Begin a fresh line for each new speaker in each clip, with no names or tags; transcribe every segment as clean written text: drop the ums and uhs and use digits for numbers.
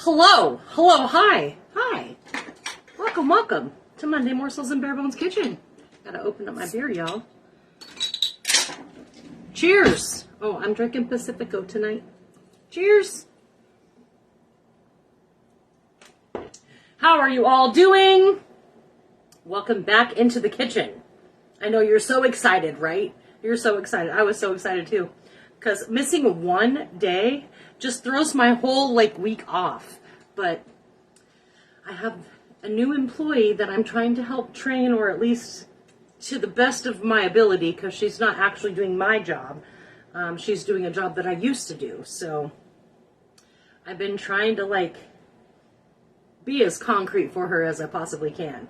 Hello, hello, hi, hi. Welcome to Monday Morsels and Bare Bones Kitchen. Gotta open up my beer, y'all. Cheers. Oh, I'm drinking Pacifico tonight. Cheers. How are you all doing? Welcome back into the kitchen. I know you're so excited, right? You're so excited. I was so excited too. Because missing one day just throws my whole week off. But I have a new employee that I'm trying to help train, or at least to the best of my ability, because she's not actually doing my job. She's doing a job that I used to do. So I've been trying to be as concrete for her as I possibly can.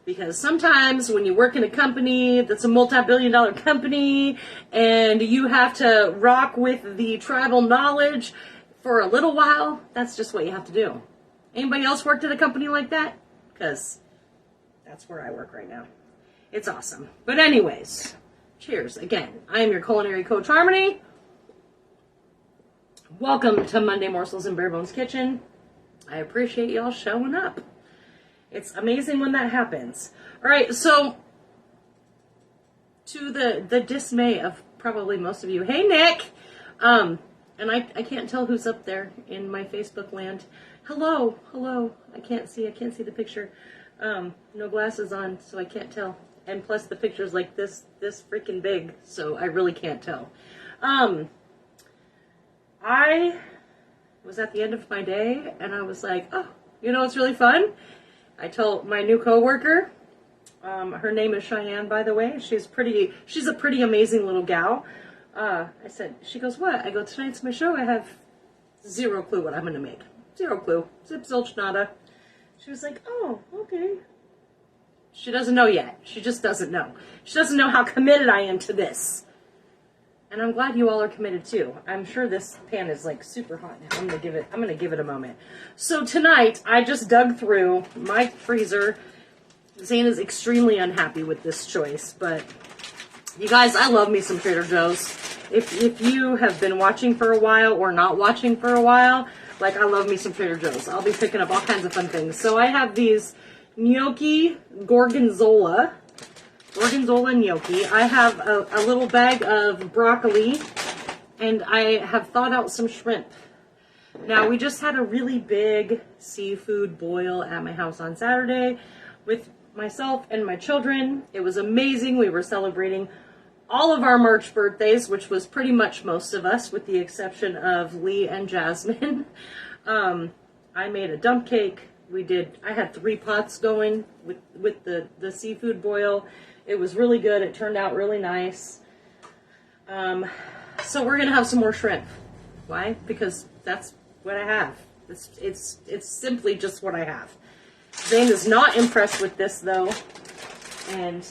Because sometimes when you work in a company that's a multi-billion-dollar company and you have to rock with the tribal knowledge for a little while, that's just what you have to do. Anybody else worked at a company like that? Because that's where I work right now. It's awesome. But anyways, cheers. Again, I am your culinary coach, Harmony. Welcome to Monday Morsels and Bare Bones Kitchen. I appreciate y'all showing up. It's amazing when that happens. All right, so to the dismay of probably most of you, hey Nick, and I can't tell who's up there in my Facebook land. Hello. I can't see the picture. No glasses on, so I can't tell. And plus the picture's like this freaking big, so I really can't tell. I was at the end of my day, and I was like, oh, you know what's really fun? I told my new coworker, her name is Cheyenne, by the way. She's a pretty amazing little gal. I said, she goes, what? I go, tonight's my show. I have zero clue what I'm going to make. Zero clue. Zip, zilch, nada. She was like, oh, okay. She doesn't know yet. She just doesn't know. She doesn't know how committed I am to this. And I'm glad you all are committed too. I'm sure this pan is super hot now. I'm gonna give it a moment. So tonight I just dug through my freezer. Zayne is extremely unhappy with this choice, but you guys, I love me some Trader Joe's. If you have been watching for a while or not watching for a while, I love me some Trader Joe's. I'll be picking up all kinds of fun things. So I have these gnocchi gorgonzola gnocchi. I have a little bag of broccoli, and I have thawed out some shrimp. Now, we just had a really big seafood boil at my house on Saturday with myself and my children. It was amazing. We were celebrating all of our March birthdays, which was pretty much most of us, with the exception of Lee and Jasmine. I made a dump cake. I had 3 pots going with the seafood boil. It was really good. It turned out really nice. So we're going to have some more shrimp. Why? Because that's what I have. It's simply just what I have. Zayne is not impressed with this, though. And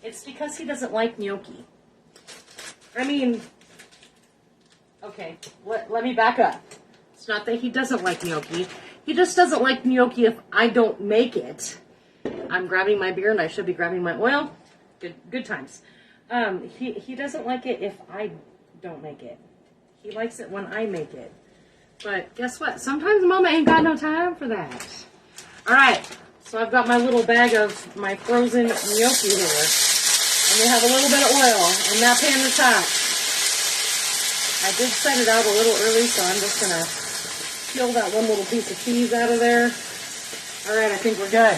it's because he doesn't like gnocchi. I mean, okay, let me back up. It's not that he doesn't like gnocchi. He just doesn't like gnocchi if I don't make it. I'm grabbing my beer, and I should be grabbing my oil. Good times. He doesn't like it if I don't make it. He likes it when I make it. But guess what? Sometimes Mama ain't got no time for that. All right. So I've got my little bag of my frozen gnocchi here. And we have a little bit of oil. And that pan is hot. I did set it out a little early, so I'm just going to peel that one little piece of cheese out of there. All right. I think we're good.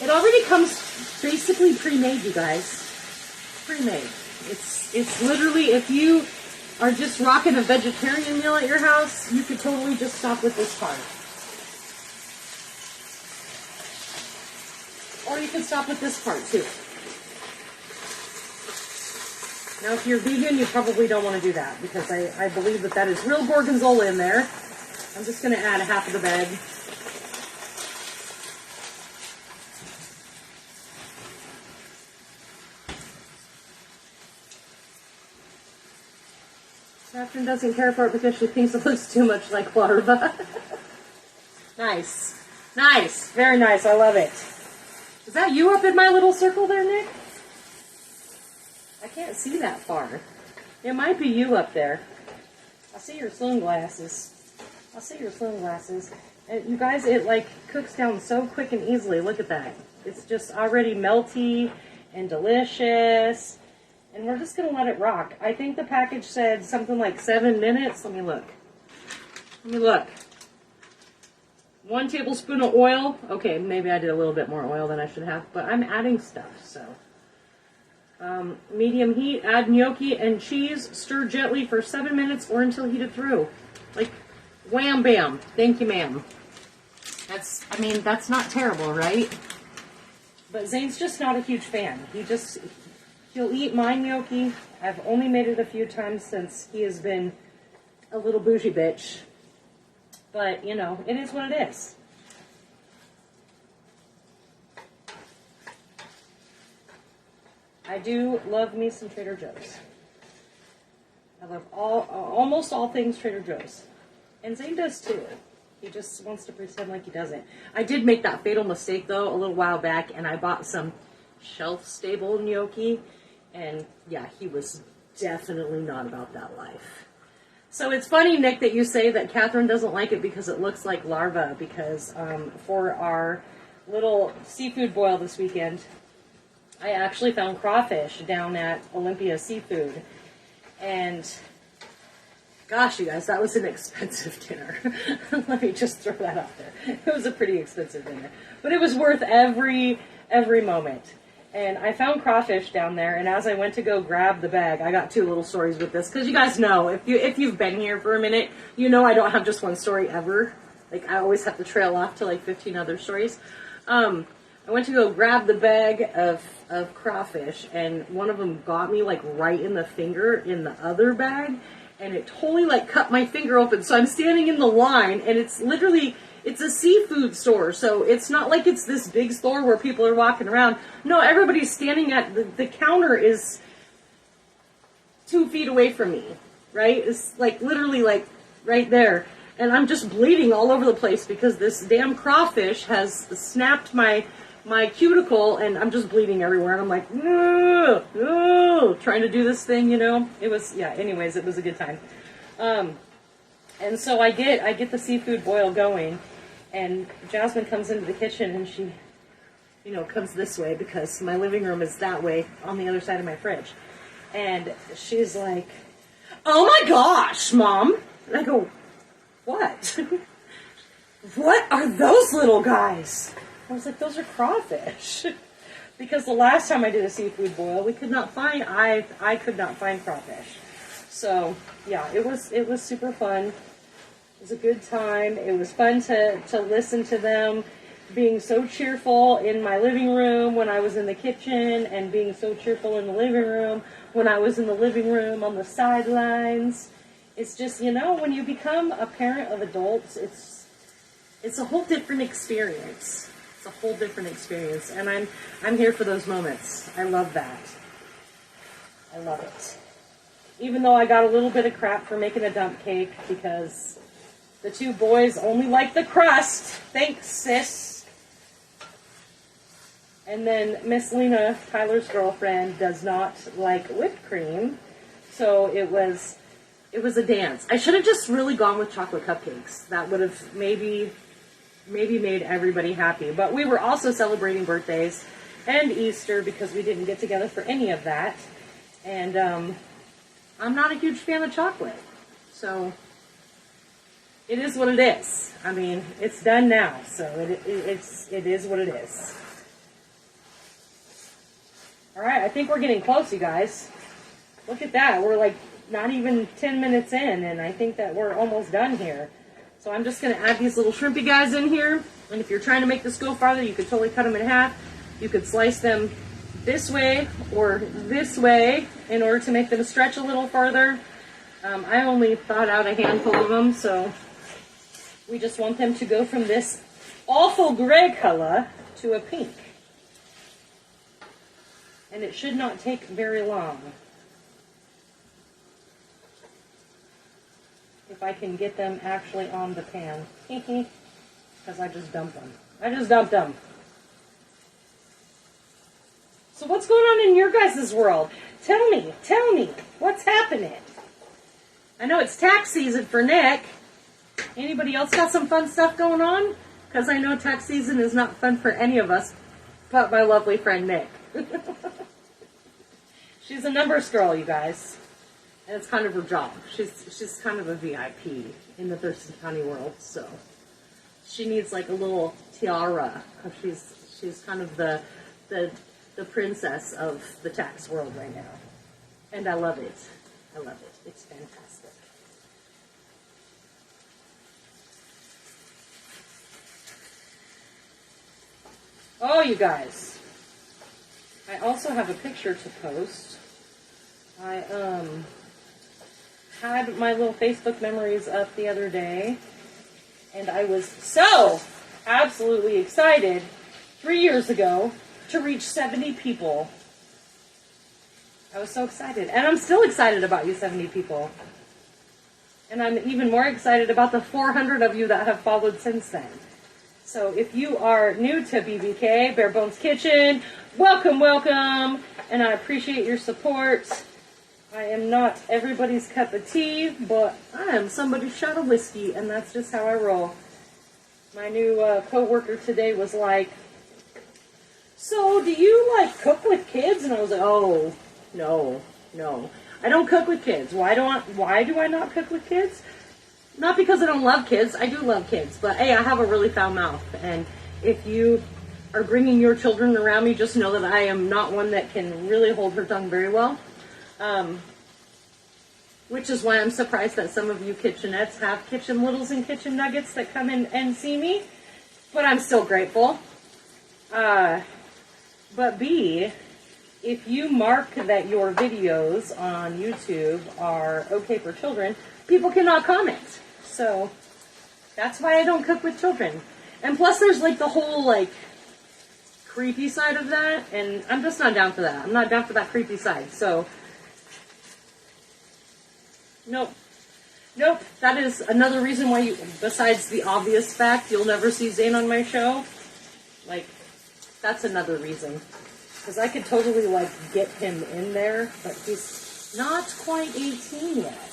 It already comes basically pre-made, you guys. Pre-made. It's literally, if you are just rocking a vegetarian meal at your house, you could totally just stop with this part. Or you can stop with this part too. Now if you're vegan, you probably don't want to do that, because I believe that is real gorgonzola in there. I'm just going to add half of the bag. Catherine doesn't care for it because she thinks it looks too much like larva. Nice. Very nice. I love it. Is that you up in my little circle there, Nick? I can't see that far. It might be you up there. I see your sunglasses. I see your sunglasses. And you guys, it like cooks down so quick and easily. Look at that. It's just already melty and delicious. And we're just going to let it rock. I think the package said something like 7 minutes. Let me look. Let me look. 1 tablespoon of oil. Okay, maybe I did a little bit more oil than I should have, but I'm adding stuff, so. Medium heat, add gnocchi and cheese, stir gently for 7 minutes or until heated through. Like, wham bam. Thank you, ma'am. I mean, that's not terrible, right? But Zayne's just not a huge fan. He'll eat my gnocchi. I've only made it a few times since he has been a little bougie bitch. But, you know, it is what it is. I do love me some Trader Joe's. I love almost all things Trader Joe's. And Zayne does too. He just wants to pretend like he doesn't. I did make that fatal mistake, though, a little while back, and I bought some shelf-stable gnocchi. And, yeah, he was definitely not about that life. So it's funny, Nick, that you say that Catherine doesn't like it because it looks like larva. Because for our little seafood boil this weekend, I actually found crawfish down at Olympia Seafood. And, gosh, you guys, that was an expensive dinner. Let me just throw that out there. It was a pretty expensive dinner. But it was worth every moment. And I found crawfish down there, and as I went to go grab the bag, I got 2 little stories with this. Because you guys know, if you've been here for a minute, you know I don't have just one story ever. Like, I always have to trail off to, like, 15 other stories. I went to go grab the bag of crawfish, and one of them got me, like, right in the finger in the other bag, and it totally, like, cut my finger open. So I'm standing in the line, and it's literally, it's a seafood store, so it's not like it's this big store where people are walking around. No, everybody's standing at, the counter is 2 feet away from me, right? It's, like, literally, like, right there. And I'm just bleeding all over the place because this damn crawfish has snapped my cuticle, and I'm just bleeding everywhere, and I'm like, no, trying to do this thing, you know. It was, yeah, anyways, it was a good time. And so I get the seafood boil going, and Jasmine comes into the kitchen, and she, you know, comes this way because my living room is that way on the other side of my fridge. And she's like, oh my gosh, Mom. And I go, what? What are those little guys? I was like, those are crawfish. Because the last time I did a seafood boil, we could not find, I could not find crawfish. So, yeah, it was super fun. It was a good time. It was fun to listen to them being so cheerful in my living room when I was in the kitchen, and being so cheerful in the living room when I was in the living room on the sidelines. It's just, you know, when you become a parent of adults, it's a whole different experience. It's a whole different experience, and I'm here for those moments. I love that. I love it. Even though I got a little bit of crap for making a dump cake because the 2 boys only like the crust. Thanks, sis. And then Miss Lena, Tyler's girlfriend, does not like whipped cream, so it was a dance. I should have just really gone with chocolate cupcakes. That would have maybe made everybody happy. But we were also celebrating birthdays and Easter because we didn't get together for any of that. And I'm not a huge fan of chocolate. So it is what it is. I mean, it's done now. So it is what it is. All right, I think we're getting close, you guys. Look at that. We're like not even 10 minutes in, and I think that we're almost done here. So I'm just going to add these little shrimpy guys in here. And if you're trying to make this go farther, you could totally cut them in half. You could slice them this way or this way in order to make them stretch a little farther. I only thought out a handful of them, so we just want them to go from this awful gray color to a pink. And it should not take very long. If I can get them actually on the pan. Because I just dumped them. I just dumped them. So what's going on in your guys' world? Tell me. What's happening? I know it's tax season for Nick. Anybody else got some fun stuff going on? Because I know tax season is not fun for any of us but my lovely friend Nick. She's a numbers girl, you guys. And it's kind of her job. She's kind of a VIP in the Thurston County world, so she needs like a little tiara. She's kind of the princess of the tax world right now. And I love it. I love it. It's fantastic. Oh, you guys. I also have a picture to post. I had my little Facebook memories up the other day, and I was so absolutely excited 3 years ago to reach 70 people. I was so excited, and I'm still excited about you 70 people. And I'm even more excited about the 400 of you that have followed since then. So if you are new to BBK, Bare Bones Kitchen, welcome, welcome, and I appreciate your support. I am not everybody's cup of tea, but I am somebody's shot of whiskey, and that's just how I roll. My new co-worker today was like, so do you like cook with kids? And I was like, oh, no. I don't cook with kids. Why do I not cook with kids? Not because I don't love kids. I do love kids. But, hey, I have a really foul mouth. And if you are bringing your children around me, just know that I am not one that can really hold her tongue very well. Which is why I'm surprised that some of you kitchenettes have kitchen littles and kitchen nuggets that come in and see me. But I'm still grateful. But B, if you mark that your videos on YouTube are okay for children, people cannot comment. So that's why I don't cook with children. And plus there's like the whole like creepy side of that, and I'm just not down for that. I'm not down for that creepy side. So nope. That is another reason why you, besides the obvious fact you'll never see Zayne on my show, like, that's another reason. Because I could totally, like, get him in there, but he's not quite 18 yet.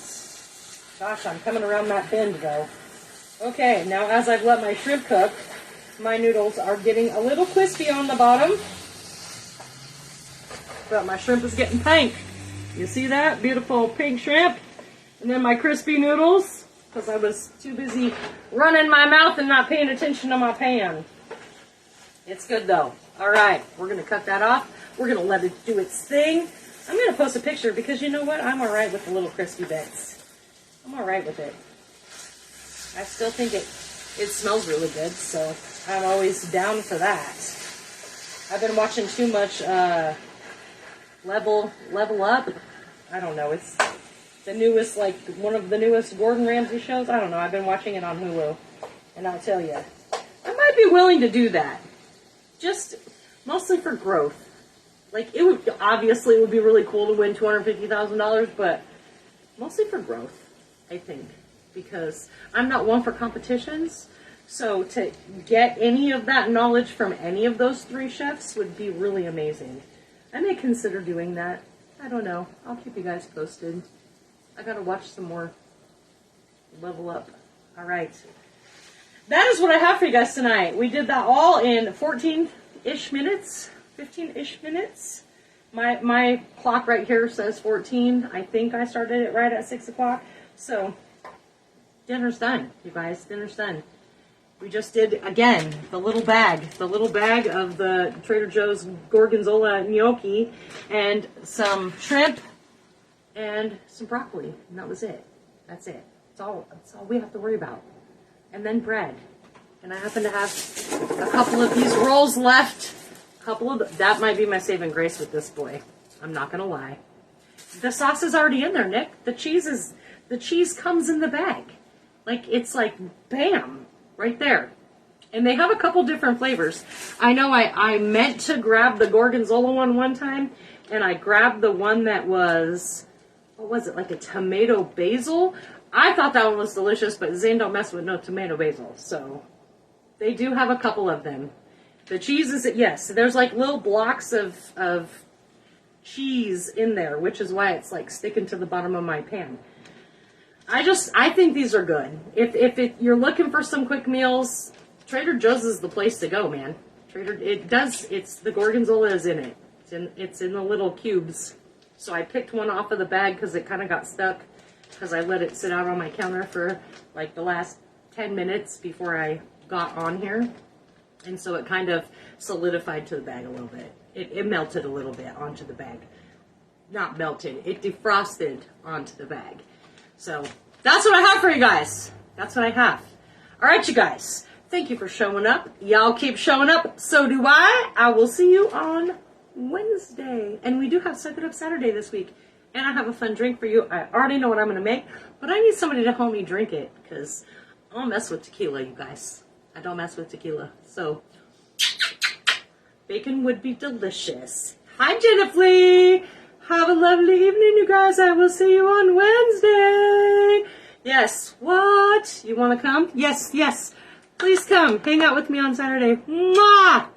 Gosh, I'm coming around that bend, though. Okay, now as I've let my shrimp cook, my noodles are getting a little crispy on the bottom. But my shrimp is getting pink. You see that? Beautiful pink shrimp. And then my crispy noodles, because I was too busy running my mouth and not paying attention to my pan. It's good, though. All right, we're going to cut that off. We're going to let it do its thing. I'm going to post a picture because you know what? I'm all right with the little crispy bits. I'm all right with it. I still think it smells really good, so I'm always down for that. I've been watching too much Level Up. I don't know. It's the newest, like, one of the newest Gordon Ramsay shows. I don't know. I've been watching it on Hulu. And I'll tell you, I might be willing to do that. Just mostly for growth. Like, it would be really cool to win $250,000, but mostly for growth, I think. Because I'm not one for competitions. So to get any of that knowledge from any of those three chefs would be really amazing. I may consider doing that. I don't know. I'll keep you guys posted. I gotta watch some more Level Up. All right. That is what I have for you guys tonight. We did that all in 14-ish minutes. 15-ish minutes. My clock right here says 14. I think I started it right at 6 o'clock. So, dinner's done, you guys. Dinner's done. We just did, again, the little bag of the Trader Joe's Gorgonzola gnocchi and some shrimp and some broccoli. And that was it. That's it. That's all we have to worry about. And then bread. And I happen to have a couple of these rolls left. That might be my saving grace with this boy. I'm not going to lie. The sauce is already in there, Nick. The cheese comes in the bag. Like, it's like, bam. Right there. And they have a couple different flavors. I know I meant to grab the Gorgonzola one time, and I grabbed the one that was, what was it, like a tomato basil? I thought that one was delicious, but Zayne don't mess with no tomato basil. So they do have a couple of them. The cheese is, yes, there's like little blocks of cheese in there, which is why it's like sticking to the bottom of my pan. I think these are good. If you're looking for some quick meals, Trader Joe's is the place to go, man. It's the gorgonzola is in it. It's in the little cubes. So I picked one off of the bag because it kind of got stuck because I let it sit out on my counter for like the last 10 minutes before I got on here. And so it kind of solidified to the bag a little bit. It melted a little bit onto the bag. Not melted, it defrosted onto the bag. So that's what I have for you guys. That's what I have. All right, you guys. Thank you for showing up. Y'all keep showing up. So do I. I will see you on Wednesday. And we do have Suck It Up Saturday this week. And I have a fun drink for you. I already know what I'm going to make. But I need somebody to help me drink it. Because I don't mess with tequila, you guys. I don't mess with tequila. So, bacon would be delicious. Hi, Jennifer. Have a lovely evening, you guys. I will see you on Wednesday. Yes. What? You want to come? Yes, yes. Please come. Hang out with me on Saturday. Mwah!